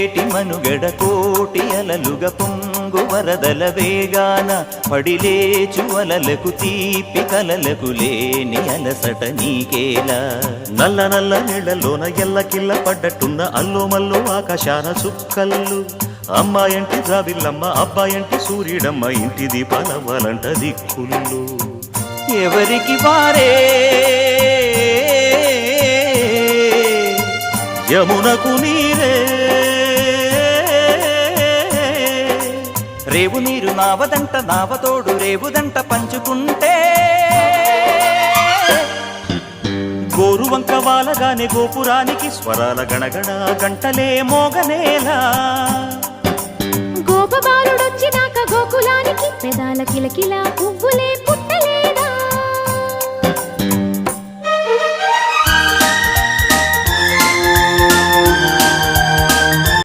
పొంగేటి మనుగడ కోటి అలలుగ పొంగు వరదల వేగాన పడిలేచు అలలకు తీపి కలలకు లేని అలసట నీకేలా నల్ల నల్ల నీళ్లలోన ఎల్లకిల్ల పడ్డట్టున్న అల్లో మల్లో ఆకాశాన చుక్కల్లు అమ్మాయంటి జాబిల్లమ్మ అబ్బాయంటి సూర్యుడమ్మ ఇంటి దీపాలవ్వాలంట దిక్కుళ్ళు ఎవరికి వారే యమునకు నీరే రేవు నీరు నావదంట నావతోడు రేవుదంట పంచుకుంటే గోరువంక వాలగానే గోపురానికి స్వరాల గణగణ గంటలే మోగనేలా గోపబాలుడొచ్చినాక గోకులానికి పెదాల కిలకిల పువ్వులే